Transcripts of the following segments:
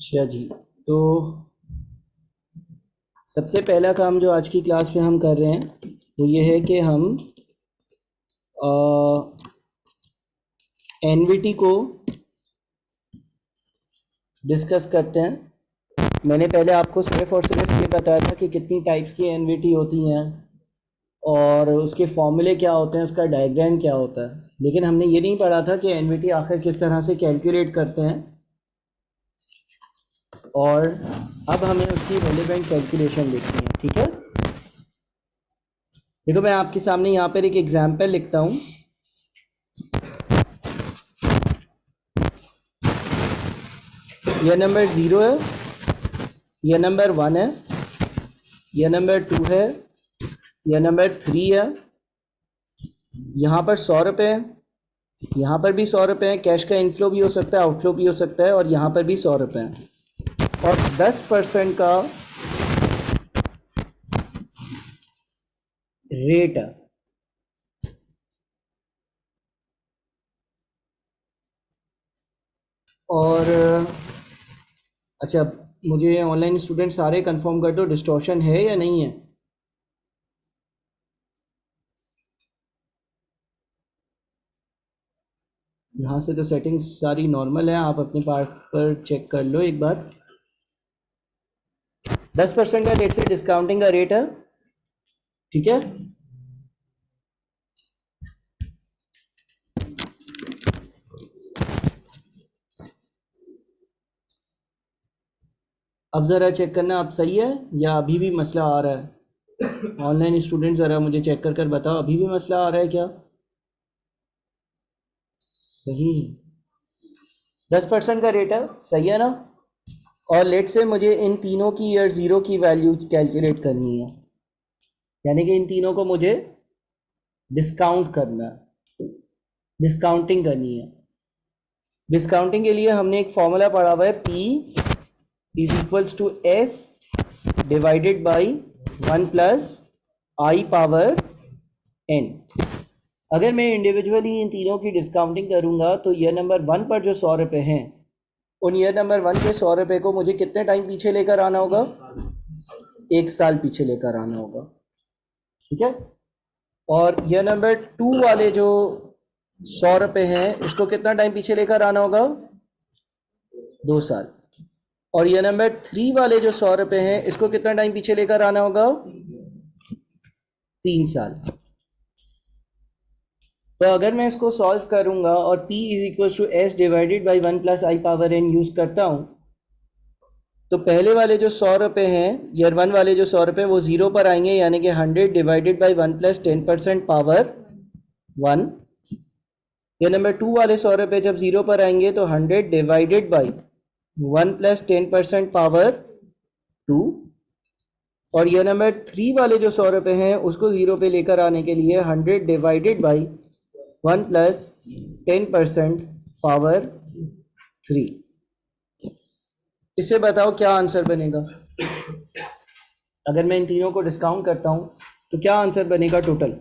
अच्छा जी, तो सबसे पहला काम जो आज की क्लास में हम कर रहे हैं वो ये है कि हम एनवीटी को डिस्कस करते हैं। मैंने पहले आपको सिर्फ और सिर्फ ये बताया था कि कितनी टाइप्स की एनवीटी होती हैं और उसके फॉर्मूले क्या होते हैं, उसका डायग्राम क्या होता है, लेकिन हमने ये नहीं पढ़ा था कि एनवीटी आखिर किस तरह से कैलकुलेट करते हैं और अब हमें उसकी रेलेवेंट कैलकुलेशन लिखनी है। ठीक है, देखो मैं आपके सामने यहाँ पर एक एग्जाम्पल लिखता हूँ। यह नंबर 0 है, यह नंबर 1 है, यह नंबर 2 है, यह नंबर 3 है, यहाँ पर 100 रुपये है, यहाँ पर भी 100 रुपये है। कैश का इनफ्लो भी हो सकता है, आउटफ्लो भी हो सकता है, और यहाँ पर भी 100 रुपये है और 10% का रेट है। और अच्छा, मुझे ऑनलाइन स्टूडेंट सारे कंफर्म कर दो, डिस्टॉर्शन है या नहीं है? यहाँ से तो सेटिंग्स सारी नॉर्मल है, आप अपने पार्ट पर चेक कर लो एक बार। 10% का रेट से डिस्काउंटिंग का रेट है, ठीक है। अब ज़रा चेक करना आप सही है या अभी भी मसला आ रहा है। ऑनलाइन स्टूडेंट ज़रा मुझे चेक कर कर बताओ, अभी भी मसला आ रहा है क्या? सही है, 10% का रेट है, सही है ना। और लेट से मुझे इन तीनों की ईयर ज़ीरो की वैल्यू कैलकुलेट करनी है, यानी कि इन तीनों को मुझे डिस्काउंट करना है, डिस्काउंटिंग करनी है। डिस्काउंटिंग के लिए हमने एक फॉर्मूला पढ़ा हुआ है, P is equals to S divided by 1 plus I power N। अगर मैं इंडिविजुअली इन तीनों की डिस्काउंटिंग करूंगा तो ईयर नंबर 1 पर जो 100 रुपये हैं, उन ईयर नंबर 1 के 100 रुपये को मुझे कितने टाइम पीछे लेकर आना होगा? 1 साल पीछे लेकर आना होगा, ठीक है। और ईयर नंबर 2 वाले जो 100 रुपये हैं, इसको कितना टाइम पीछे लेकर आना होगा? 2 साल। और ईयर नंबर 3 वाले जो 100 रुपये हैं, इसको कितना टाइम पीछे लेकर आना होगा? 3 साल। तो अगर मैं इसको सॉल्व करूंगा और P is equal to S divided by 1 plus I power N use करता हूं, तो पहले वाले जो 100 रुपये हैं, ईयर 1 वाले जो 100 रुपये, वो 0 पर आएंगे, यानी कि 100 divided by 1 plus 10% power 1। Year number 2 वाले 100 रुपये जब 0 पर आएंगे तो 100 डिवाइडेड बाई 1 प्लस 10% पावर 2। और ईयर नंबर 3 वाले जो 100 रुपये हैं, उसको 0 पे लेकर आने के लिए 100 डिवाइडेड बाई 1 प्लस 10% पावर 3। इससे बताओ क्या आंसर बनेगा? अगर मैं इन तीनों को डिस्काउंट करता हूं तो क्या आंसर बनेगा टोटल?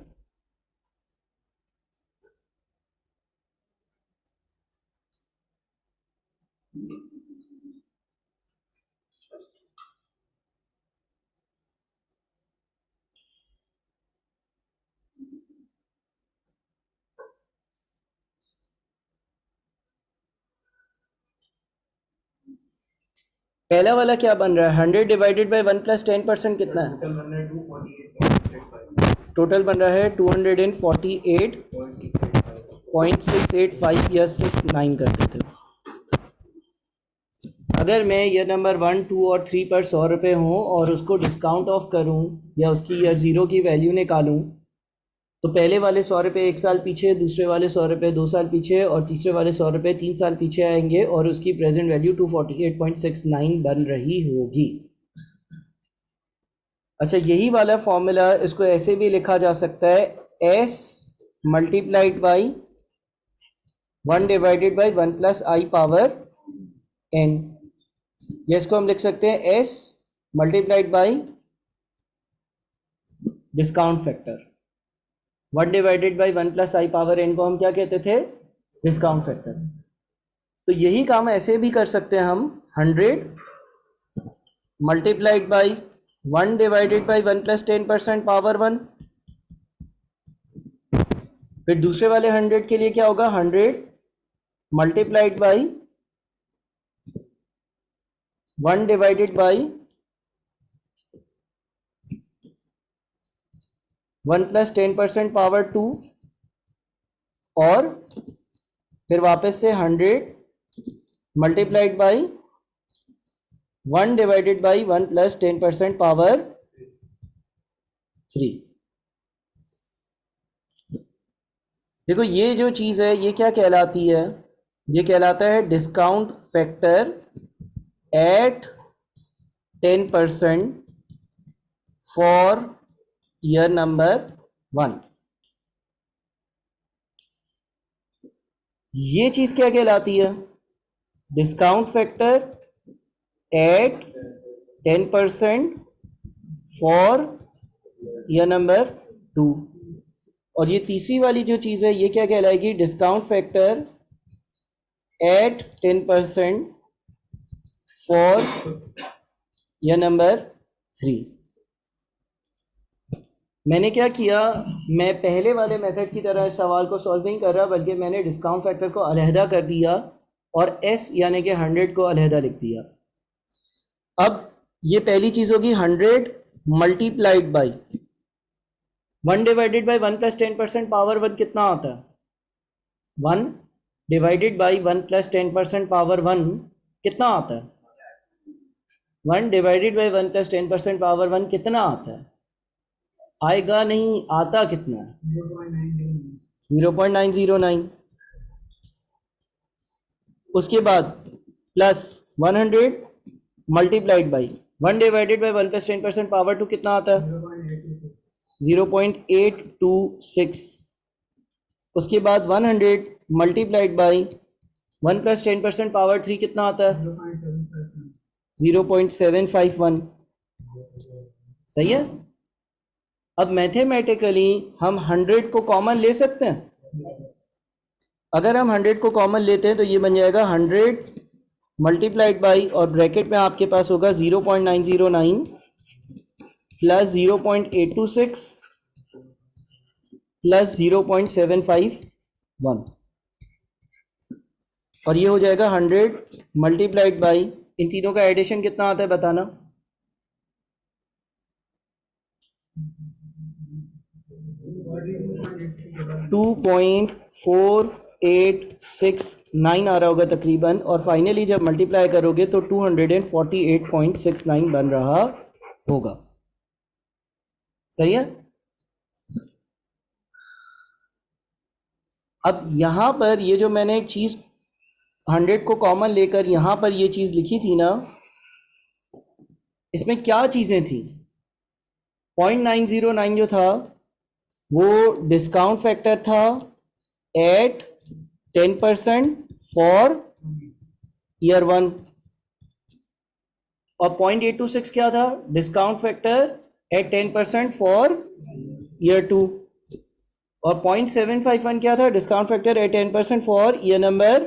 पहला वाला क्या बन रहा है? 100 डिवाइडेड बाई 1 प्लस 10% कितना है? टोटल बन रहा है 248.685 या 69 कर देते हैं। अगर मैं ईयर नंबर 1, 2 और 3 पर 100 रुपये हों और उसको डिस्काउंट ऑफ करूं या उसकी ईयर ज़ीरो की वैल्यू निकालूं, तो पहले वाले 100 रुपये 1 साल पीछे, दूसरे वाले 100 रुपये 2 साल पीछे और तीसरे वाले 100 रुपये 3 साल पीछे आएंगे और उसकी प्रेजेंट वैल्यू 248.69 बन रही होगी। अच्छा, यही वाला फॉर्मूला, इसको ऐसे भी लिखा जा सकता है, S multiplied by 1 divided by 1 plus I power N। या इसको हम लिख सकते हैं S multiplied by discount factor. 1 divided by 1 plus I power N को हम क्या कहते थे? Discount factor. तो यही काम ऐसे भी कर सकते हैं हम। 100 multiplied by 1 divided by 1 plus 10% power 1। फिर दूसरे वाले 100 के लिए क्या होगा, 100 multiplied by 1 divided by 1 plus 10% power 2, और फिर वापस से 100 multiplied by 1 divided by 1 plus 10% power 3। देखो ये जो चीज है ये क्या कहलाती है, ये कहलाता है discount factor at 10% for year number 1। ये चीज क्या कहलाती है, discount factor at 10% for year number 2। और ये तीसरी वाली जो चीज है ये क्या कहलाएगी, discount factor at 10% for year number 3। मैंने क्या किया, मैं पहले वाले मेथड की तरह इस सवाल को सॉल्व नहीं कर रहा, बल्कि मैंने डिस्काउंट फैक्टर को अलहदा कर दिया और एस यानी कि 100 को अलहदा लिख दिया। अब ये पहली चीज होगी 100 multiplied by 1 divided by 1 plus 10% power 1 कितना आता है, 1 डिवाइडेड बाई 1 प्लस 10% पावर 1 कितना आता है, 1 डिवाइडेड बाई 1 प्लस 10% पावर 1 कितना आता है, आएगा नहीं, आता कितना है 0.909। उसके बाद plus 100 multiplied by 1 divided by 1 plus 10% power 2 कितना आता है 0.826। उसके बाद 100 मल्टीप्लाइड बाई 1 प्लस 10% पावर 3 कितना आता है 0.751। सही है। अब मैथमेटिकली हम 100 को कॉमन ले सकते हैं। अगर हम 100 को कॉमन लेते हैं तो ये बन जाएगा 100 मल्टीप्लाइड बाई, और ब्रैकेट में आपके पास होगा 0.909 प्लस 0.826 प्लस 0.751, और ये हो जाएगा 100 मल्टीप्लाइड बाई, इन तीनों का एडिशन कितना आता है बताना, 2.4869 आ रहा होगा तकरीबन, और फाइनली जब मल्टीप्लाई करोगे तो 248.69 बन रहा होगा। सही है। अब यहां पर ये जो मैंने एक चीज 100 को कॉमन लेकर यहां पर ये चीज लिखी थी ना, इसमें क्या चीजें थी, 0.909 जो था वो डिस्काउंट फैक्टर था एट 10% फॉर ईयर 1, और 0.826 क्या था, discount factor at 10% for year 2, और 0.751 क्या था, discount factor at 10% for year number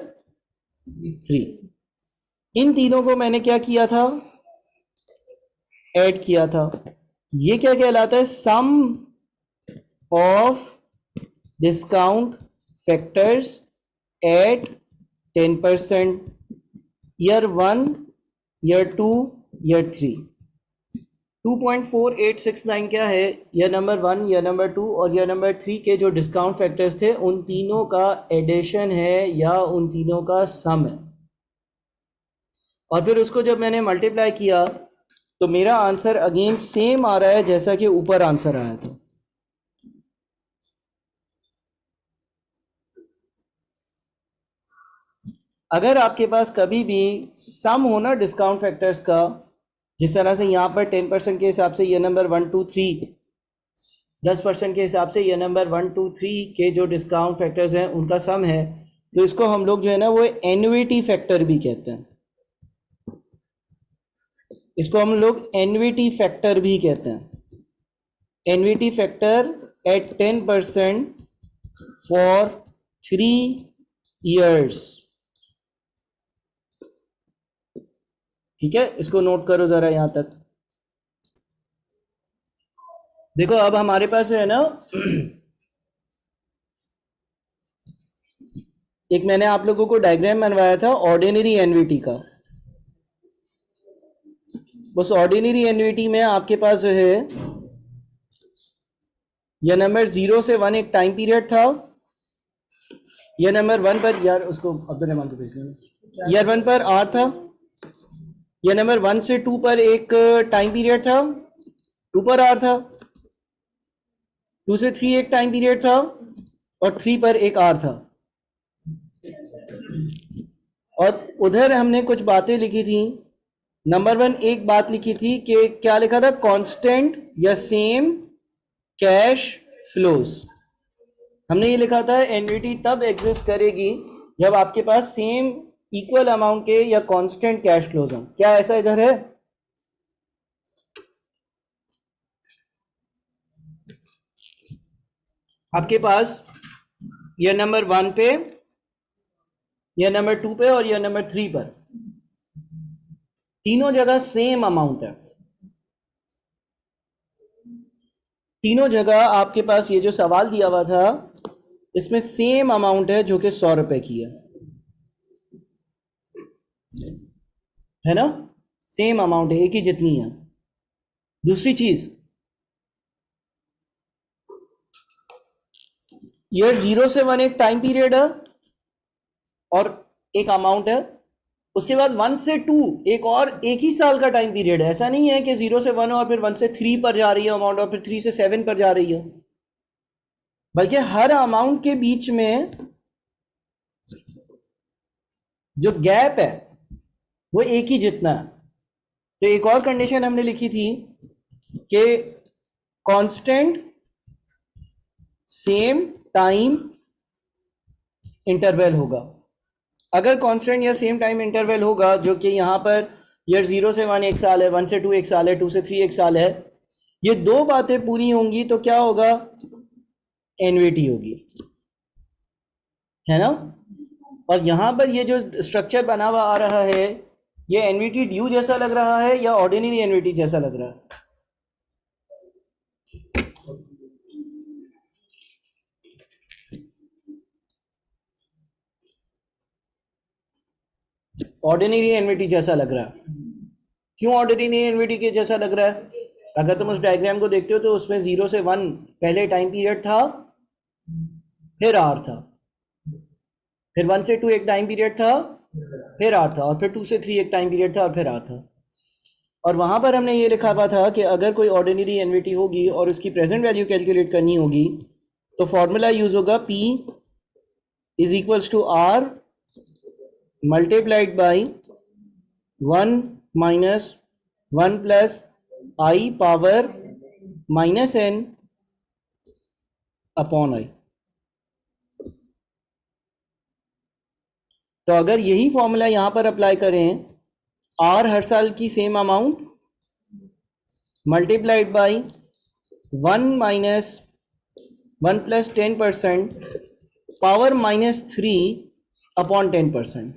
3। इन तीनों को मैंने क्या किया था, ऐड किया था। ये क्या कहलाता है, sum of discount factors at 10% year 1, year 2, year 3। 2.4869 क्या है, ईयर नंबर 1, ईयर नंबर 2 और ईयर नंबर 3 के जो डिस्काउंट फैक्टर्स थे उन तीनों का एडिशन है या उन तीनों का सम है। और फिर उसको जब मैंने मल्टीप्लाई किया तो मेरा आंसर अगेन सेम आ रहा है जैसा कि ऊपर आंसर आया था। अगर आपके पास कभी भी सम हो ना डिस्काउंट फैक्टर्स का, जिस तरह से यहाँ पर 10% के हिसाब से ये नंबर 1 2 3, 10% के हिसाब से ये नंबर 1 2 3 के जो डिस्काउंट फैक्टर्स हैं उनका सम है, तो इसको हम लोग जो है ना वो एन्युइटी फैक्टर भी कहते हैं। इसको हम लोग एन्युइटी फैक्टर भी कहते हैं। Annuity factor at 10% for 3 years। ठीक है, इसको नोट करो ज़रा यहाँ तक। देखो अब हमारे पास है ना एक मैंने आप लोगों को डायग्राम बनवाया था ऑर्डिनरी एनवीटी का। उस ऑर्डिनरी एनवीटी में आपके पास जो है यह नंबर 0 से 1 एक टाइम पीरियड था, यह नंबर 1 पर, यार उसको अब्दुल रहमान को भेज लेना, ईयर 1 पर आर था, यह नंबर 1 से 2 पर एक टाइम पीरियड था, 2 पर आर था, 2 से 3 एक टाइम पीरियड था और 3 पर एक आर था। और उधर हमने कुछ बातें लिखी थी। नंबर 1 एक बात लिखी थी कि क्या लिखा था, कांस्टेंट या सेम कैश फ्लोज। हमने ये लिखा था एनवीटी तब एग्जिस्ट करेगी जब आपके पास सेम इक्वल अमाउंट के या कांस्टेंट कैश फ्लोज हों। क्या ऐसा इधर है? आपके पास यह नंबर 1 पे, यह नंबर 2 पे और यह नंबर 3 पर तीनों जगह सेम अमाउंट है। तीनों जगह आपके पास ये जो सवाल दिया हुआ था इसमें सेम अमाउंट है जो कि 100 रुपए की है ना, सेम अमाउंट है, एक ही जितनी है। दूसरी चीज, ईयर 0 से 1 एक टाइम पीरियड है और एक अमाउंट है, उसके बाद 1 से 2 एक और एक ही साल का टाइम पीरियड है। ऐसा नहीं है कि 0 से 1 और फिर 1 से 3 पर जा रही है अमाउंट और फिर 3 से 7 पर जा रही है, बल्कि हर अमाउंट के बीच में जो गैप है वो एक ही जितना है। तो एक और कंडीशन हमने लिखी थी कि कांस्टेंट सेम टाइम इंटरवल होगा। अगर कांस्टेंट या सेम टाइम इंटरवल होगा, जो कि यहां पर ईयर 0 से 1 एक साल है, 1 से 2 एक साल है, 2 से 3 एक साल है, ये दो बातें पूरी होंगी तो क्या होगा, एनवीटी होगी, है ना। और यहां पर ये जो स्ट्रक्चर बना हुआ आ रहा है ये एनवीटी ड्यू जैसा लग रहा है या ऑर्डिनरी एनवीटी जैसा लग रहा है? ऑर्डिनरी एनवीटी जैसा लग रहा है। क्यों ऑर्डिनरी एनवीटी के जैसा लग रहा है? अगर तुम उस डायग्राम को देखते हो तो उसमें 0 से 1 पहले टाइम पीरियड था, फिर आर था, फिर 1 से 2 एक टाइम पीरियड था, फिर आर था, और फिर 2 से 3 एक टाइम पीरियड था और फिर आर था। और वहां पर हमने ये लिखा हुआ था कि अगर कोई ऑर्डिनरी एनवीटी होगी और उसकी प्रेजेंट वैल्यू कैलकुलेट करनी होगी तो फॉर्मूला यूज होगा P is equals to R multiplied by 1 minus 1 plus I power minus n upon I। तो अगर यही फॉर्मूला यहां पर अप्लाई करें, R हर साल की same amount multiplied by 1 minus 1 plus 10% power minus 3 upon 10%।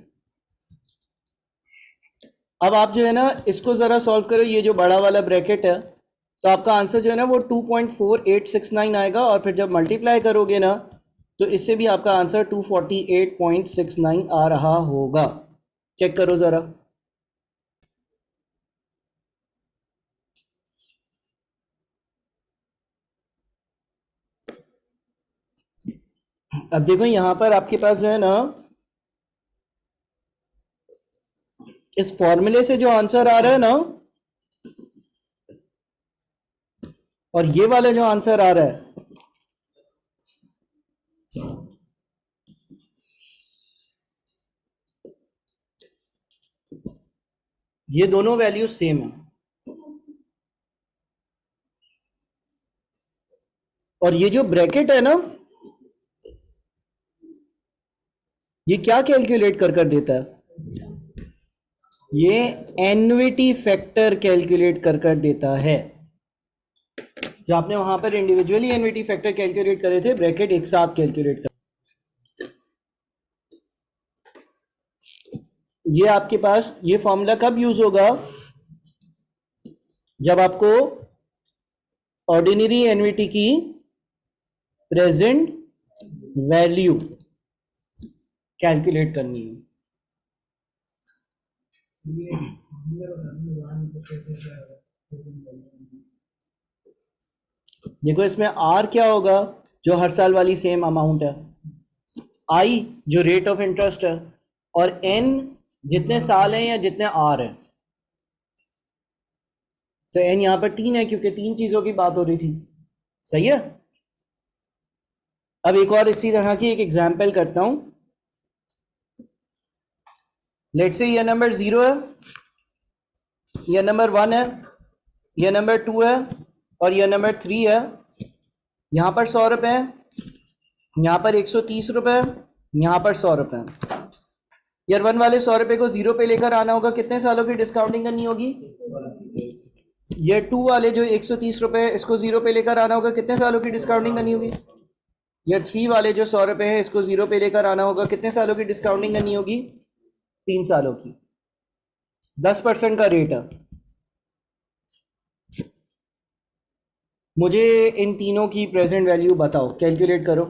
अब आप जो है ना इसको ज़रा सॉल्व करो, ये जो बड़ा वाला ब्रैकेट है, तो आपका आंसर जो है ना वो 2.4869 आएगा, और फिर जब मल्टीप्लाई करोगे ना तो इससे भी आपका आंसर 248.69 आ रहा होगा। चेक करो ज़रा। अब देखो यहां पर आपके पास जो है ना इस फॉर्मूले से जो आंसर आ रहा है ना, और ये वाला जो आंसर आ रहा है, ये दोनों वैल्यू सेम है। और ये जो ब्रैकेट है ना ये क्या कैलकुलेट कर देता है, ये एन्युटी फैक्टर कैलकुलेट कर देता है। जो आपने वहां पर इंडिविजुअली एन्युटी फैक्टर कैलकुलेट करे थे, ब्रैकेट एक साथ कैलकुलेट कर। ये आपके पास ये फॉर्मूला कब यूज होगा? जब आपको ऑर्डिनरी एन्युटी की प्रेजेंट वैल्यू कैलकुलेट करनी है। देखो इसमें आर क्या होगा, जो हर साल वाली सेम अमाउंट है, आई जो रेट ऑफ इंटरेस्ट है, और एन जितने साल हैं या जितने आर हैं। तो एन यहां पर 3 है क्योंकि 3 चीजों की बात हो रही थी। सही है। अब एक और इसी तरह की एक एग्जांपल करता हूं। लेट्स से ये नंबर 0 है, ये नंबर 1 है, ये नंबर 2 है और ये नंबर 3 है। यहां पर 100 रुपए है, यहां पर 130 रुपए, यहां पर 100 रुपए। ईयर 1 वाले 100 रुपए को 0 पे लेकर आना होगा, कितने सालों की डिस्काउंटिंग करनी होगी? ईयर 2 वाले जो 130 रुपए इसको 0 पे लेकर आना होगा, कितने सालों की डिस्काउंटिंग करनी होगी? ईयर 3 वाले जो 100 रुपए है इसको 0 पे लेकर आना होगा, कितने सालों की डिस्काउंटिंग करनी होगी? 3 सालों की। 10% का रेट है। मुझे इन तीनों की प्रेजेंट वैल्यू बताओ, कैलकुलेट करो।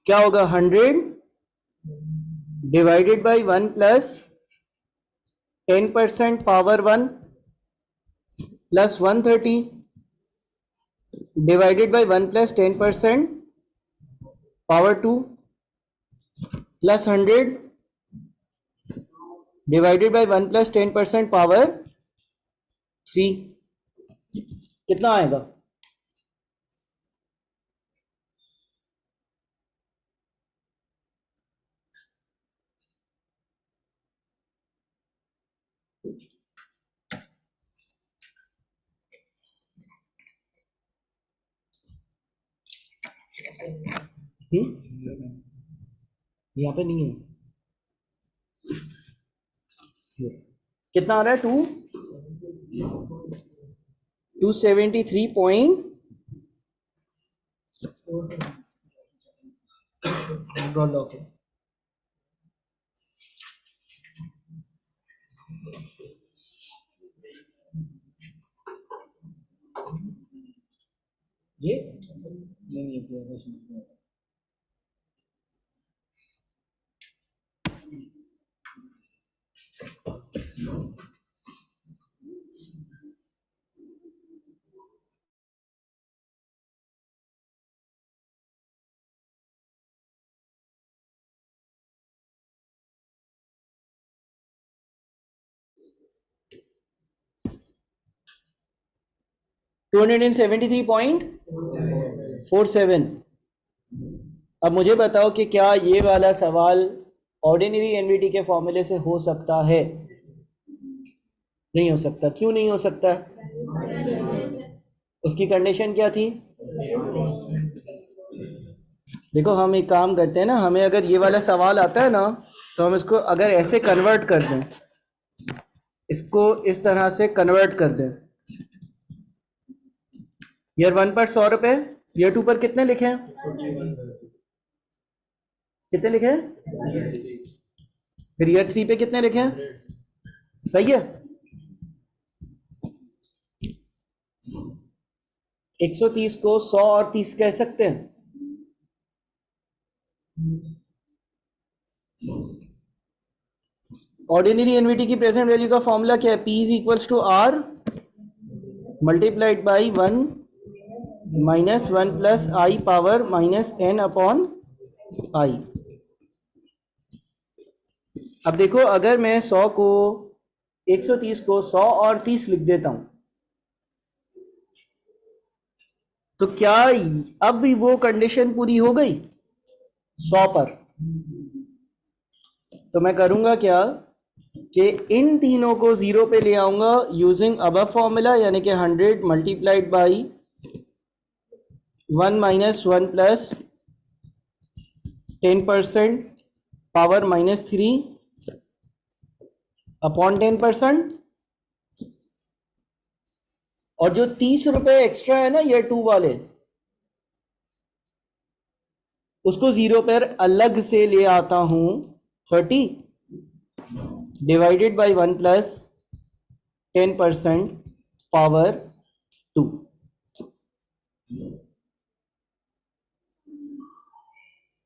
क्या होगा? 100 divided by 1 plus 10% power 1 plus 130 divided by 1 plus 10% power 2 plus 100 divided by 1 plus 10% power 3। कितना आएगा? यहाँ पे नहीं है। कितना आ रहा है? 273.4 ये नहीं है। 273.47। अब मुझे बताओ कि क्या ये वाला सवाल ऑर्डिनरी एनवीटी के फॉर्मूले से हो सकता है? नहीं हो सकता। क्यों नहीं हो सकता? उसकी कंडीशन क्या थी? देखो हम एक काम करते हैं ना, हमें अगर ये वाला सवाल आता है ना, तो हम इसको अगर ऐसे कन्वर्ट कर दें, इसको इस तरह से कन्वर्ट कर दें। ईयर 1 पर 100 रुपए, ईयर 2 पर कितने लिखे हैं? कितने लिखे हैं? फिर ईयर 3 पे कितने लिखे हैं? सही है। 130 को 100 और 30 कह सकते हैं। ऑर्डिनरी एनवीटी की प्रेजेंट वैल्यू का फॉर्मूला क्या है? P is equals to R multiplied by 1 minus 1 plus I power minus n upon I. अब देखो अगर मैं 100 को 130 को 100 और 30 लिख देता हूं, तो क्या अब भी वो कंडीशन पूरी हो गई 100 पर? तो मैं करूंगा क्या कि इन तीनों को 0 पे ले आऊंगा यूजिंग अबव फॉर्मूला, यानी कि 100 multiplied by 1 minus 1 plus 10% power minus 3 upon 10%। और जो 30 रुपए एक्स्ट्रा है ना ईयर 2 वाले, उसको 0 पर अलग से ले आता हूं 30 डिवाइडेड बाई 1 प्लस 10% पावर 2,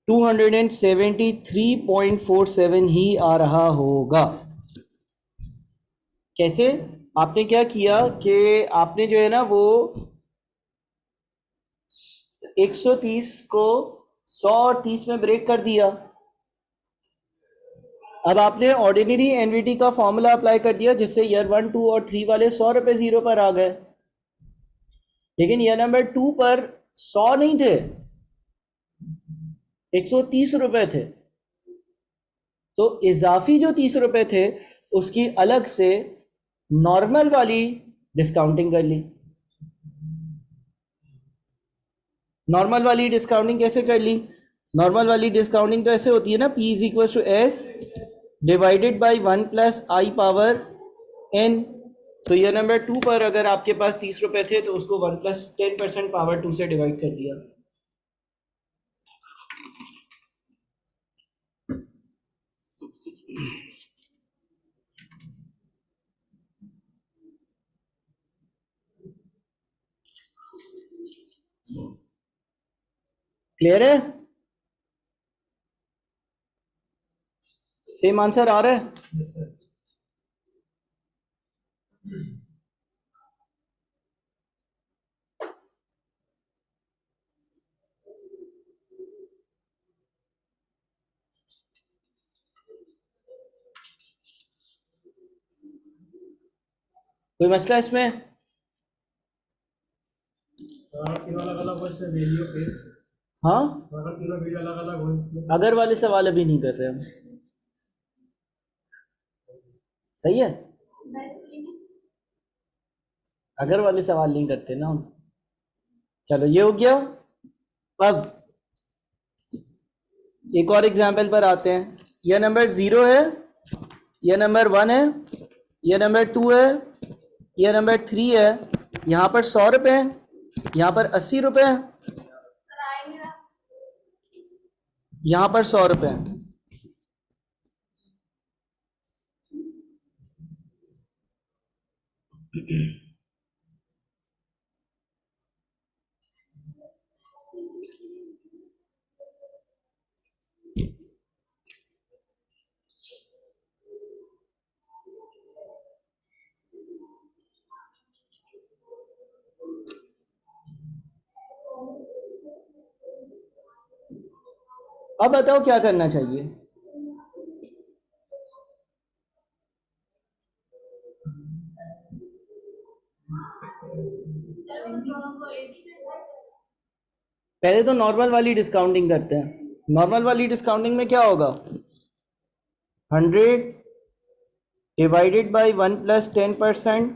273.47 ही आ रहा होगा। कैसे? आपने क्या किया कि आपने जो है ना वो 130 को 100 और 30 में ब्रेक कर दिया। अब आपने ऑर्डिनरी एनवीटी का फॉर्मूला अप्लाई कर दिया जिससे ईयर 1, 2 और 3 वाले 100 रुपए 0 पर आ गए, लेकिन ईयर नंबर 2 पर 100 नहीं थे, 130 रुपए थे। तो इजाफी जो 30 रुपए थे उसकी अलग से नॉर्मल वाली डिस्काउंटिंग कर ली। नॉर्मल वाली डिस्काउंटिंग कैसे कर ली? नॉर्मल वाली डिस्काउंटिंग तो ऐसे होती है ना, P is equal to S divided by 1 plus I power n। तो ये नंबर 2 पर अगर आपके पास 30 रुपए थे तो उसको 1 प्लस 10% पावर 2 से डिवाइड कर दिया। क्लियर है? सेम आंसर आ रहा है? कोई मसला इसमें? हाँ, अगर वाले सवाल अभी नहीं कर रहे हम। सही है, अगर वाले सवाल नहीं करते ना हम। चलो ये हो गया। अब एक और एग्जाम्पल पर आते हैं। यह नंबर 0 है, यह नंबर 1 है, यह नंबर 2 है, यह नंबर 3 है। यहाँ पर 100 रुपए है, यहाँ पर 80 रुपए है, यहाँ पर 100 रुपए है। अब बताओ क्या करना चाहिए? पहले तो नॉर्मल वाली डिस्काउंटिंग करते हैं। नॉर्मल वाली डिस्काउंटिंग में क्या होगा? 100 डिवाइडेड बाई 1 प्लस 10%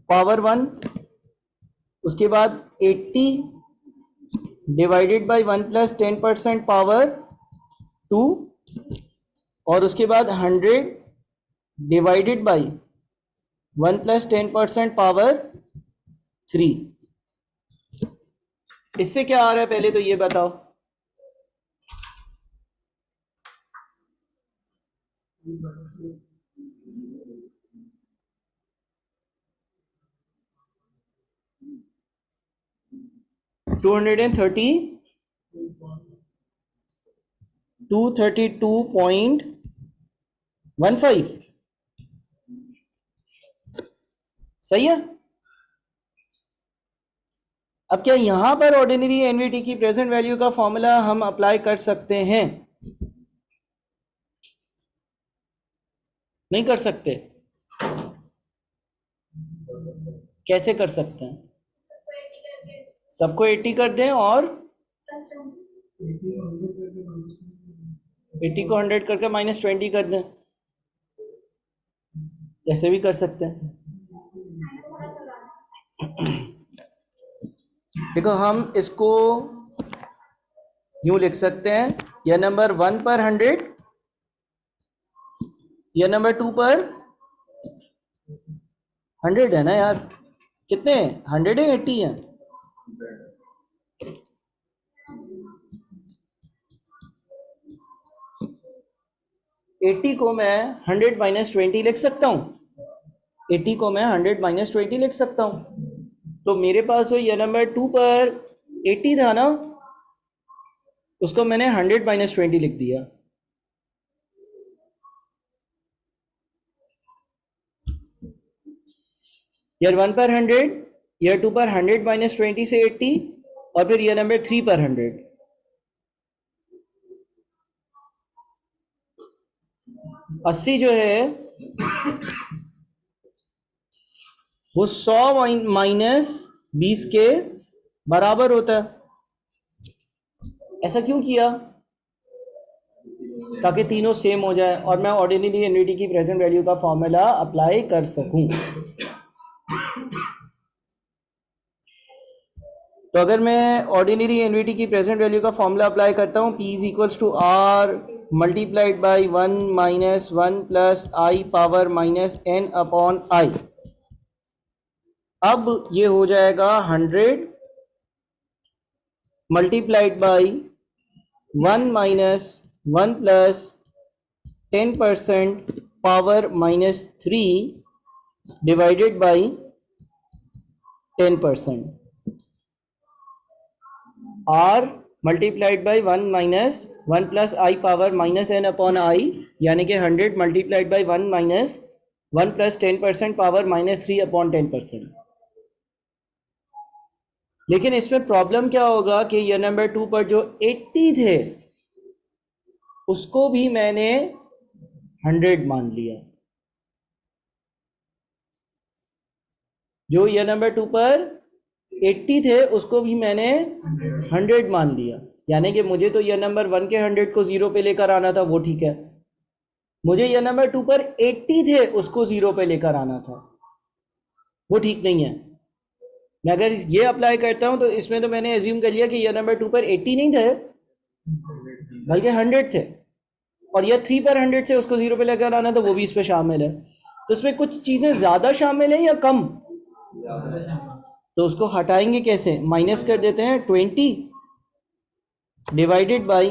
पावर 1, उसके बाद 80 डिवाइडेड बाई 1 प्लस 10% पावर 2, और उसके बाद 100 डिवाइडेड बाई 1 प्लस 10% पावर 3। इससे क्या आ रहा है पहले तो ये बताओ। टू 232.15 सही है। अब क्या यहां पर ऑर्डिनरी एनवीटी की प्रेजेंट वैल्यू का फॉर्मूला हम अप्लाई कर सकते हैं? नहीं कर सकते? कैसे कर सकते हैं? सबको 80 कर दें और 80 को 100 करके -20 कर दें, ऐसे भी कर सकते हैं। देखो हम इसको यूं लिख सकते हैं, यह नंबर 1 पर 100, यह नंबर 2 पर 100 है ना यार। कितने 100 है 80 है? 80 को मैं 100 माइनस 20 लिख सकता हूँ। 80 को मैं 100 माइनस 20 लिख सकता हूँ। तो मेरे पास जो ये नंबर 2 पर 80 था ना, उसको मैंने 100 माइनस 20 लिख दिया। ईयर 1 पर 100, ईयर 2 पर 100 माइनस 20 से 80, और फिर ईयर नंबर 3 पर 100। अस्सी जो है वो 100 माइनस 20 के बराबर होता है। ऐसा क्यों किया? ताकि तीनों सेम हो जाए और मैं ऑर्डिनरी एन्युटी की प्रेजेंट वैल्यू का फॉर्मूला अप्लाई कर सकूं। तो अगर मैं ऑर्डिनरी एन्युटी की प्रेजेंट वैल्यू का फॉर्मूला अप्लाई करता हूँ, P is equals to R multiplied by 1 minus 1 plus I power minus n upon I. अब ये हो जाएगा 100 multiplied by 1 minus 1 plus 10% power minus 3 divided by 10%। R multiplied by 1 minus 1 plus I power minus n upon आई, यानी कि 100 multiplied by 1 minus 1 plus 10% power minus 3 upon 10%। लेकिन इसमें problem क्या होगा कि ये नंबर 2 पर जो 80 थे उसको भी मैंने 100 मान लिया। जो ये नंबर 2 पर 80 थे उसको भी मैंने 100 मान लिया, यानी कि मुझे तो ये नंबर 1 के 100 को 0 पे लेकर आना था, वो ठीक है। मुझे ये नंबर 2 पर 80 थे उसको 0 पे लेकर आना था, वो ठीक नहीं है। मैं अगर ये अप्लाई करता हूं तो इसमें तो मैंने एज्यूम कर लिया कि ये नंबर 2 पर 80 नहीं थे बल्कि 100 थे, और ये 3 पर 100 थे उसको 0 पे लेकर आना था, वो भी इस पे शामिल है। तो इसमें कुछ चीजें ज्यादा शामिल हैं या कम? तो उसको हटाएंगे कैसे? माइनस कर देते हैं 20 divided by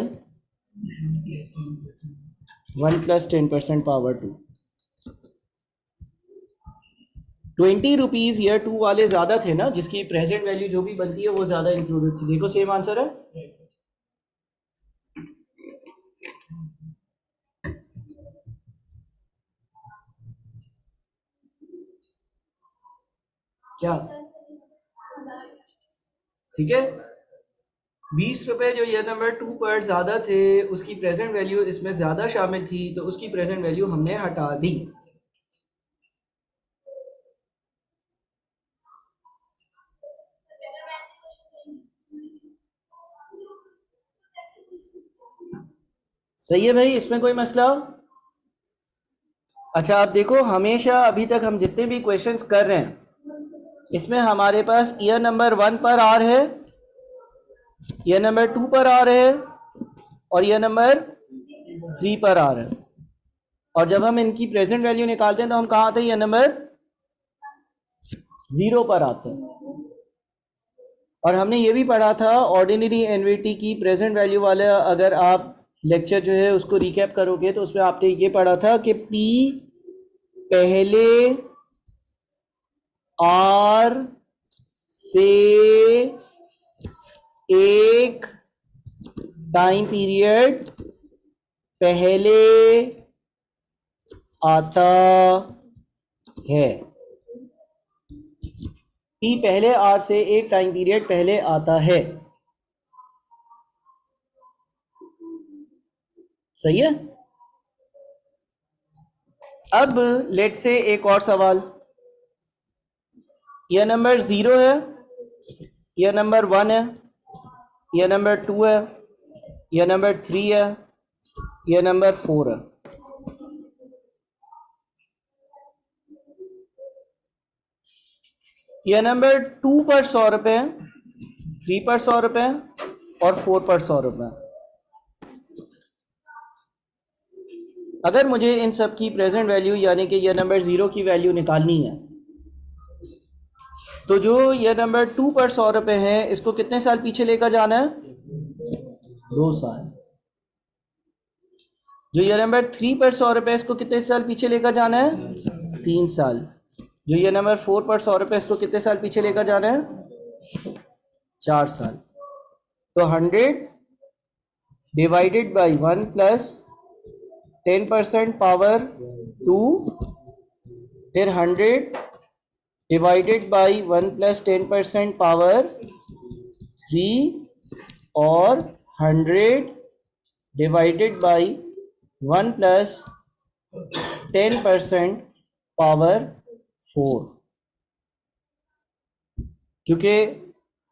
1 plus 10% power 2। 20 rupees year 2 वाले ज्यादा थे ना, जिसकी प्रेजेंट वैल्यू जो भी बनती है वो ज्यादा इंक्लूडेड थी। देखो सेम आंसर है। क्या ठीक है? 20 रुपए जो ये नंबर 2 पर ज्यादा थे उसकी प्रेजेंट वैल्यू इसमें ज्यादा शामिल थी, तो उसकी प्रेजेंट वैल्यू हमने हटा दी। सही है भाई, इसमें कोई मसला? अच्छा आप देखो, हमेशा अभी तक हम जितने भी क्वेश्चंस कर रहे हैं इसमें हमारे पास ईयर नंबर 1 पर आर है, ईयर नंबर 2 पर आर है, और ईयर नंबर 3 पर आर है। और जब हम इनकी प्रेजेंट वैल्यू निकालते हैं तो हम कहाँ आते हैं? ईयर नंबर 0 पर आते हैं। और हमने ये भी पढ़ा था ऑर्डिनरी एन्युटी की प्रेजेंट वैल्यू वाला, अगर आप लेक्चर जो है उसको रिकैप करोगे तो उसमें आपने ये पढ़ा था कि P पहले R से एक टाइम पीरियड पहले आता है। P पहले R से एक टाइम पीरियड पहले आता है। सही है? अब लेट से एक और सवाल, यह नंबर 0 है, यह नंबर 1 है, यह नंबर 2 है, यह नंबर 3 है, यह नंबर 4 है। यह नंबर 2 पर 100 रुपए, 3 पर 100 रुपए और 4 पर 100 रुपए। अगर मुझे इन सब की प्रेजेंट वैल्यू यानी कि यह नंबर 0 की वैल्यू निकालनी है, तो जो यह नंबर 2 पर 100 रुपए है इसको कितने साल पीछे लेकर जाना है? 2 साल। जो ईयर नंबर 3 पर 100 रुपये, इसको कितने साल पीछे लेकर जाना है? 3 साल। जो ईयर नंबर 4 पर 100 रुपये, इसको कितने साल पीछे लेकर जाना है? 4 साल। तो 100 डिवाइडेड बाई 1 प्लस 10% पावर 2, फिर 100 डिवाइडेड बाई 1 प्लस 10% पावर 3, और 100 डिवाइडेड बाई 1 प्लस 10% पावर 4। क्योंकि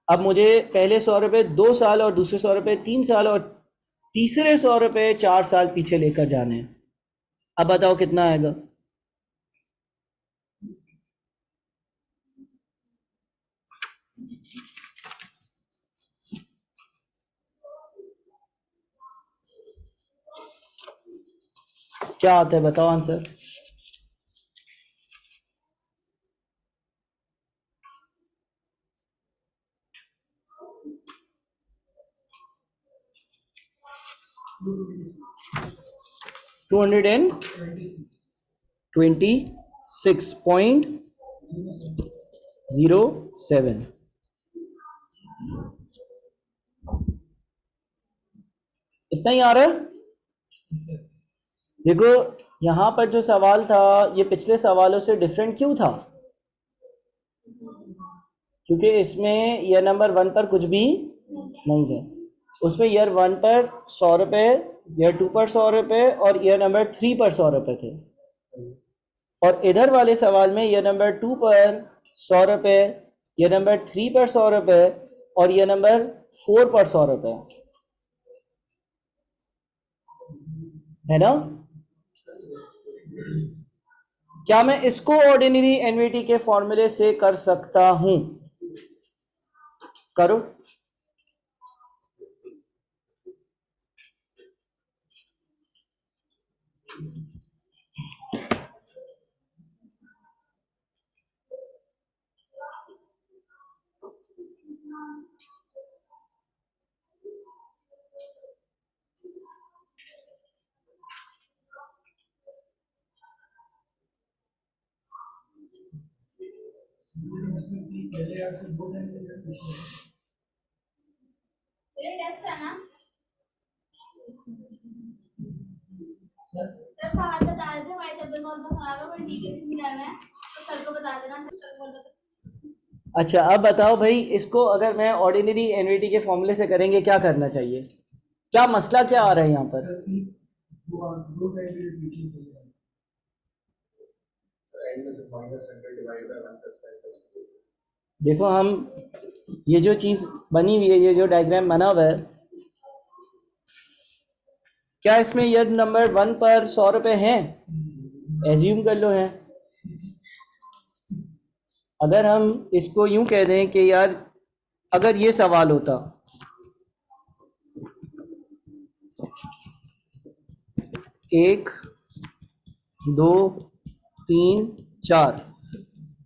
अब मुझे पहले 100 रुपये 2 साल और दूसरे 100 रुपये 3 साल और तीसरे 100 रुपये 4 साल पीछे लेकर जाने हैं। अब बताओ कितना आएगा? क्या आता है बताओ आंसर? $226.07। इतना ही आ रहा है? देखो यहां पर जो सवाल था ये पिछले सवालों से डिफरेंट क्यों था? क्योंकि इसमें ईयर नंबर 1 पर कुछ भी नहीं है। उसमें ईयर 1 पर 100 रुपये, ईयर 2 पर 100 रुपये और ईयर नंबर 3 पर 100 रुपये थे। और इधर वाले सवाल में ईयर नंबर 2 पर 100 रुपये, ईयर नंबर 3 पर 100 रुपये और ईयर नंबर 4 पर 100 रुपये है ना? क्या मैं इसको ऑर्डिनरी एन्युटी के फॉर्मूले से कर सकता हूं? करो। टेस्ट है ना? सर बाहर बता रहे थे हमारी तबीयत बहुत खराब है, पर टीके से मिला है तो सर को बता देना। सर बोल रहे। अच्छा अब बताओ भाई, इसको अगर मैं ऑर्डिनरी एन्युटी के फॉर्मूले से करेंगे क्या करना चाहिए? क्या मसला क्या आ रहा है यहाँ पर? देखो हम ये जो चीज बनी हुई है, ये जो डायग्राम बना हुआ है, क्या इसमें ईयर नंबर 1 पर 100 रुपये हैं? एज्यूम कर लो हैं। अगर हम इसको यूं कह दें कि यार अगर ये सवाल होता 1 2 3 4,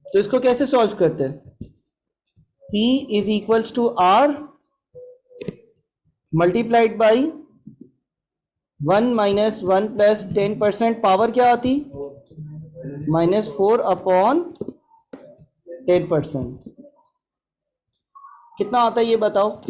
तो इसको कैसे सॉल्व करते हैं? P is equals to R multiplied by 1 minus 1 plus 10% power क्या आती? -4 अपॉन 10%। कितना आता है ये बताओ?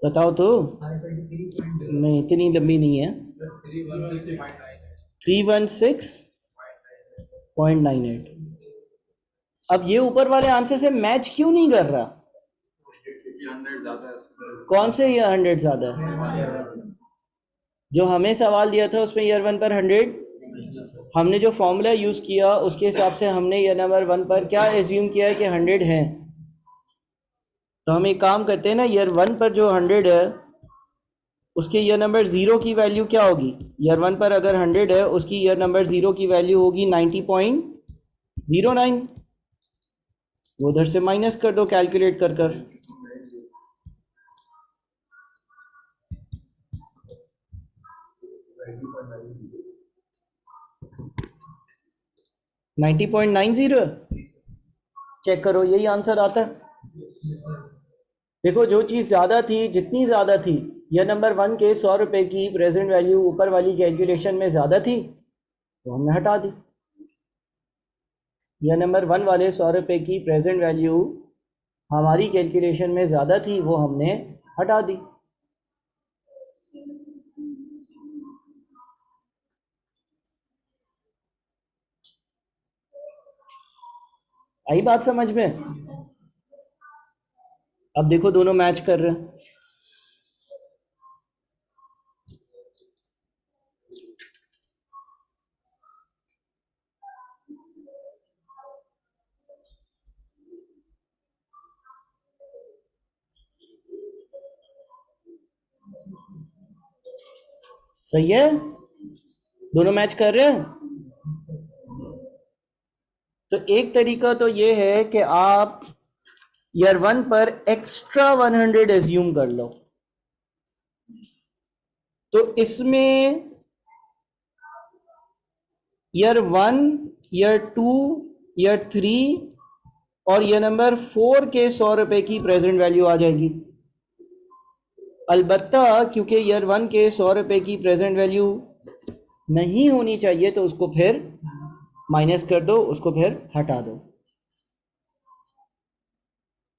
बताओ तो। नहीं इतनी लंबी नहीं है। 316.98। अब ये ऊपर वाले आंसर से मैच क्यों नहीं कर रहा? कौन से ये 100 ज्यादा है? जो हमें सवाल दिया था उसमें ईयर 1 पर 100, हमने जो फॉर्मूला यूज किया उसके हिसाब से हमने ईयर नंबर 1 पर क्या एज्यूम किया है कि 100 है। तो हम एक काम करते हैं ना, ईयर 1 पर जो 100 है उसके ईयर नंबर 0 की वैल्यू क्या होगी? ईयर 1 पर अगर 100 है उसकी ईयर नंबर 0 की वैल्यू होगी 90.09। वो उधर से माइनस कर दो कैलकुलेट कर कर। Ninety point nine zero check करो, यही आंसर आता है। देखो जो चीज़ ज़्यादा थी, जितनी ज़्यादा थी, यह नंबर 1 के 100 रुपये की प्रेजेंट वैल्यू ऊपर वाली कैलकुलेशन में ज़्यादा थी तो हमने हटा दी। यह नंबर 1 वाले 100 रुपये की प्रेजेंट वैल्यू हमारी कैलकुलेशन में ज़्यादा थी, वो हमने हटा दी। आई बात समझ में? अब देखो दोनों मैच कर रहे हैं। सही है, दोनों मैच कर रहे हैं। तो एक तरीका तो ये है कि आप ईयर 1 पर एक्स्ट्रा 100 एज्यूम कर लो। तो इसमें ईयर 1, ईयर 2, ईयर 3 और ईयर नंबर 4 के 100 रुपए की प्रेजेंट वैल्यू आ जाएगी। अलबत्ता क्योंकि ईयर 1 के 100 रुपए की प्रेजेंट वैल्यू नहीं होनी चाहिए तो उसको फिर माइनस कर दो, उसको फिर हटा दो,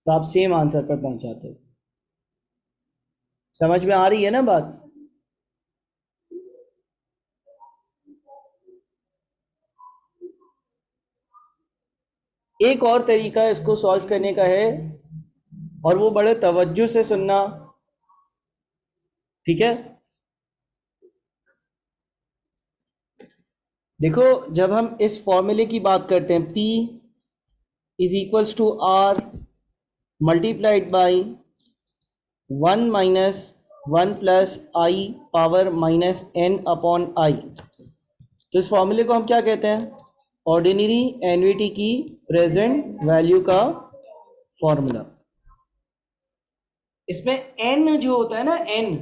तो आप सेम आंसर पर पहुंच जाते हो। समझ में आ रही है ना बात? एक और तरीका इसको सॉल्व करने का है, और वो बड़े तवज्जो से सुनना, ठीक है? देखो जब हम इस फॉर्मूले की बात करते हैं, P is equals to R multiplied by 1 minus 1 plus I power minus n upon I, तो इस फॉर्मूले को हम क्या कहते हैं? ऑर्डिनरी एन्युटी की प्रेजेंट वैल्यू का फॉर्मूला। इसमें n जो होता है ना, n,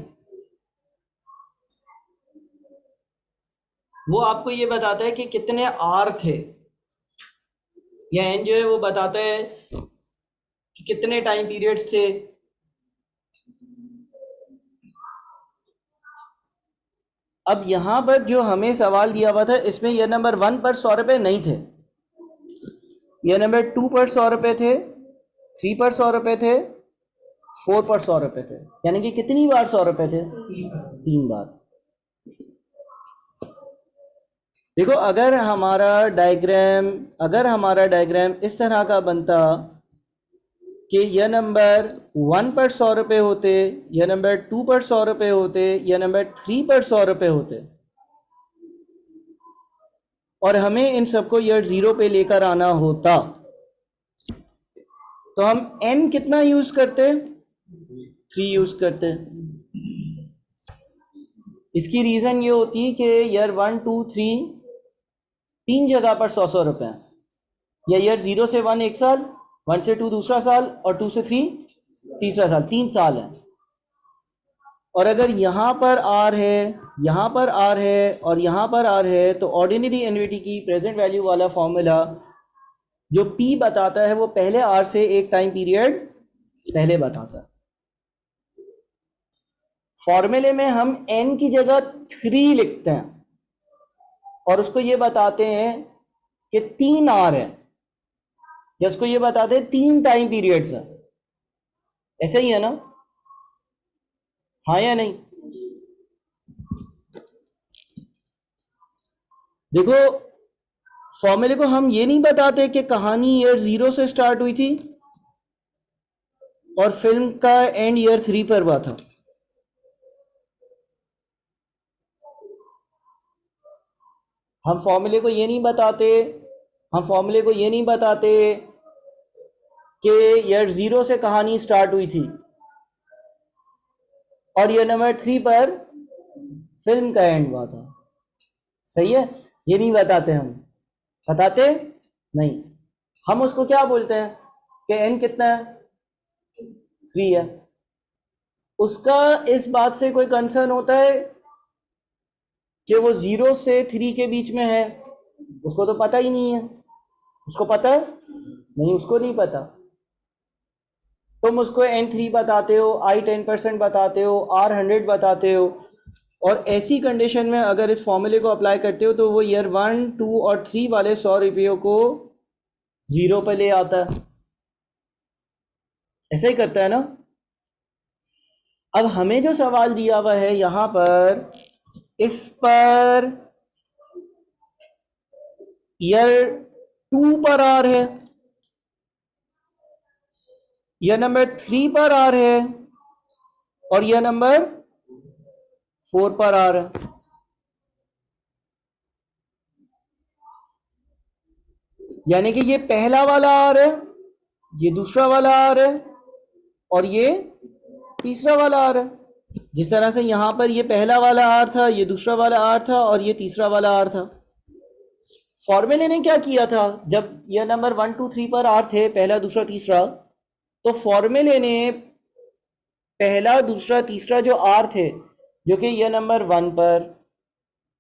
वो आपको ये बताता है कि कितने आर थे, या n जो है वो बताता है कि कितने टाइम पीरियड्स थे। अब यहां पर जो हमें सवाल दिया हुआ था, इसमें यह नंबर 1 पर 100 रुपए नहीं थे, यह नंबर 2 पर 100 रुपए थे, 3 पर 100 रुपए थे, 4 पर 100 रुपए थे। यानी कि कितनी बार 100 रुपए थे? 3 बार। देखो अगर हमारा डायग्राम इस तरह का बनता कि यह नंबर 1 पर 100 रुपए होते, यह नंबर 2 पर 100 रुपए होते, यह नंबर 3 पर 100 रुपए होते, और हमें इन सबको ईयर 0 पे लेकर आना होता, तो हम n कितना यूज करते? 3 यूज करते। इसकी रीजन ये होती कि ईयर 1, 2, 3 तीन जगह पर 100 रुपए हैं, या ईयर 0 से 1 एक साल, 1 से 2 दूसरा साल, और 2 से 3 तीसरा साल, 3 साल है। और अगर यहां पर आर है, यहां पर आर है और यहां पर आर है, तो ऑर्डिनरी एन्युटी की प्रेजेंट वैल्यू वाला फॉर्मूला जो P बताता है वो पहले आर से एक टाइम पीरियड पहले बताता है। फॉर्मूले में हम n की जगह 3 लिखते हैं और उसको ये बताते हैं कि 3 आर है, या उसको ये बताते हैं 3 टाइम पीरियड्स है। ऐसे ही है ना? हाँ या नहीं? देखो फॉर्मूले को हम ये नहीं बताते कि कहानी ईयर 0 से स्टार्ट हुई थी और फिल्म का एंड ईयर 3 पर हुआ था। हम फॉर्मूले को ये नहीं बताते कि ईयर 0 से कहानी स्टार्ट हुई थी और ईयर नंबर 3 पर फिल्म का एंड हुआ था। सही है, ये नहीं बताते। हम बताते नहीं, हम उसको क्या बोलते हैं? कि n कितना है, 3 है, उसका इस बात से कोई कंसर्न होता है कि वो 0 से 3 के बीच में है? उसको तो पता ही नहीं है। उसको पता है? नहीं, उसको नहीं पता। तुम उसको n3 बताते हो, I 10% बताते हो, R 100 बताते हो, और ऐसी कंडीशन में अगर इस फॉर्मूले को अप्लाई करते हो तो वो ईयर 1, 2 और 3 वाले 100 रुपयों को 0 पर ले आता है। ऐसा ही करता है ना। अब हमें जो सवाल दिया हुआ है यहां पर, इस पर ईयर 2 पर आर है, ईयर नंबर 3 पर आर है, और ईयर नंबर 4 पर आर है। यानी कि ये पहला वाला आर है, ये दूसरा वाला आर है, और ये तीसरा वाला आर है। जिस तरह से यहां पर ये पहला वाला आर था, ये दूसरा वाला आर था, और ये तीसरा वाला आर था। फॉर्मूले ने क्या किया था, जब ये नंबर 1, 2, 3 पर आर थे, पहला दूसरा तीसरा, तो फॉर्मूले ने पहला दूसरा तीसरा जो आर थे, जो कि ये नंबर 1 पर,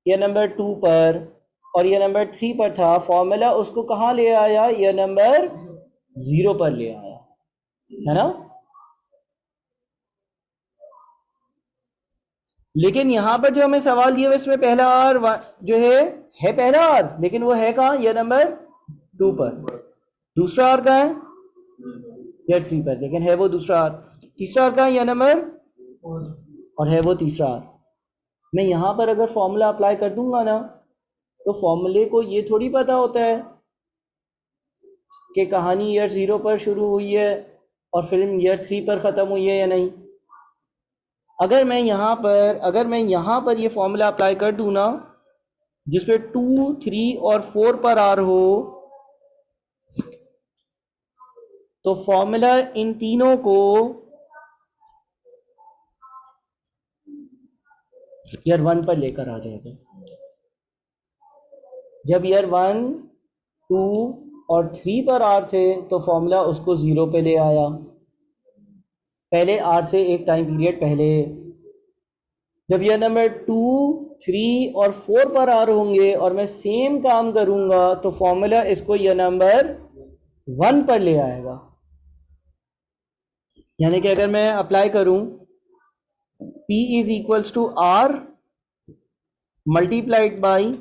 ये नंबर 2 पर और ये नंबर 3 पर था, फॉर्मूला उसको कहाँ ले आया, ये नंबर 0 पर ले आया, है ना। लेकिन यहां पर जो हमें सवाल दिया इसमें पहला आर जो है पहला आर, लेकिन वो है कहाँ, ये नंबर 2 पर। दूसरा आर कहाँ है, ये 3 पर, लेकिन है वो दूसरा आर। तीसरा आर कहाँ है, ये नंबर, और है वो तीसरा आर। मैं यहां पर अगर फॉर्मूला अप्लाई कर दूंगा ना, तो फॉर्मूले को ये थोड़ी पता होता है कि कहानी ईयर 0 पर शुरू हुई है और फिल्म ईयर 3 पर ख़त्म हुई है या नहीं। अगर मैं यहाँ पर ये फॉर्मूला अप्लाई कर दूँ ना, जिसपे 2, 3 और 4 पर आर हो, तो फॉर्मूला इन तीनों को ईयर 1 पर लेकर आ जाएगा। जब ईयर 1, 2 और 3 पर आर थे तो फॉर्मूला उसको 0 पे ले आया, पहले आर से एक टाइम पीरियड पहले। जब ईयर नंबर 2, 3 और 4 पर आर होंगे और मैं सेम काम करूंगा तो फॉर्मूला इसको ईयर नंबर 1 पर ले आएगा। यानी कि अगर मैं अप्लाई करूं P is equals to R multiplied by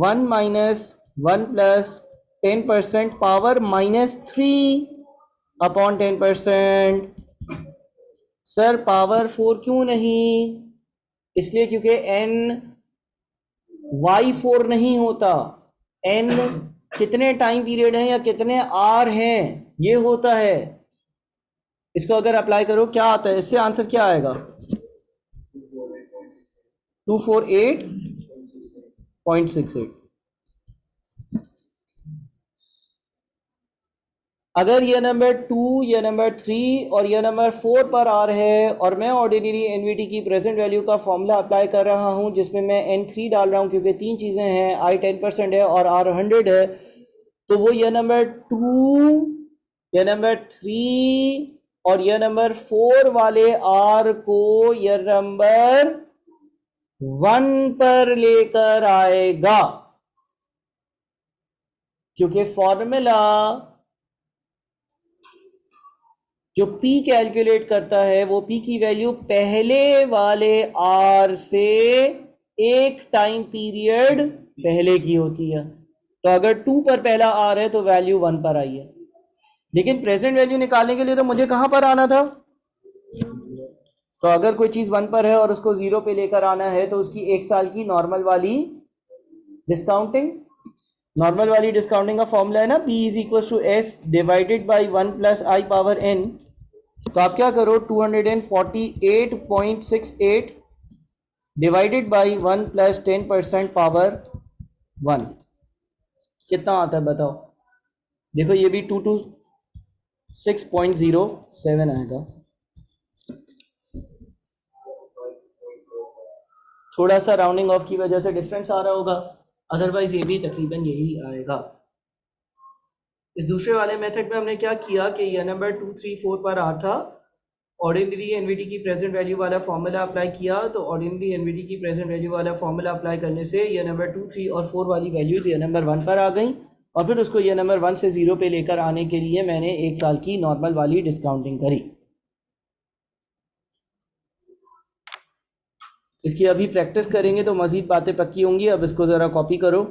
1 minus 1 plus 10% power -3 upon 10%। Sir power 4 क्यों नहीं? इसलिए क्योंकि n y4 नहीं होता, n कितने टाइम पीरियड हैं या कितने आर हैं ये होता है। इसको अगर अप्लाई करो क्या आता है, इससे आंसर क्या आएगा, 248.68। अगर ये नंबर 2, ये नंबर 3 और ये नंबर 4 पर आ रहे हैं और मैं ऑर्डिनरी एनवीटी की प्रेजेंट वैल्यू का फॉर्मूला अप्लाई कर रहा हूं जिसमें मैं n3 डाल रहा हूं क्योंकि तीन चीज़ें हैं, I 10% है और R 100 है, तो वो ये नंबर 2, ये नंबर 3 और ये नंबर 4 वाले R को ये नंबर 1 पर लेकर आएगा, क्योंकि फॉर्मूला जो P कैलकुलेट करता है वो P की वैल्यू पहले वाले R से एक टाइम पीरियड पहले की होती है। तो अगर 2 पर पहला R है तो वैल्यू 1 पर आई है, लेकिन प्रेजेंट वैल्यू निकालने के लिए तो मुझे कहां पर आना था। तो अगर कोई चीज 1 पर है और उसको 0 पे लेकर आना है तो उसकी एक साल की नॉर्मल वाली डिस्काउंटिंग, नॉर्मल वाली डिस्काउंटिंग का फॉर्मूला है ना, P is equal to S divided by 1 plus I power N। तो आप क्या करो, 248.68 डिवाइडेड बाई 1 प्लस 10% पावर 1 कितना आता है बताओ। देखो ये भी 226.07 आएगा। थोड़ा सा राउंडिंग ऑफ की वजह से डिफरेंस आ रहा होगा, अदरवाइज ये भी तकरीबन यही आएगा। इस दूसरे वाले मेथड में हमने क्या किया कि ये नंबर 2, 3, 4 पर आ था, ऑर्डिनरी एनवीडी की प्रेजेंट वैल्यू वाला फॉर्मूला अप्लाई किया, तो ऑर्डिनरी एनवीडी की प्रेजेंट वैल्यू वाला फॉर्मूला अप्लाई करने से ये नंबर 2, 3 और 4 वाली वैल्यूज ये नंबर 1 पर आ गई, और फिर उसको ये नंबर 1 से 0 पे लेकर आने के लिए मैंने 1 साल की नॉर्मल वाली डिस्काउंटिंग करी। इसकी अभी प्रैक्टिस करेंगे तो मज़ीद बातें पक्की होंगी। अब इसको ज़रा कॉपी करो।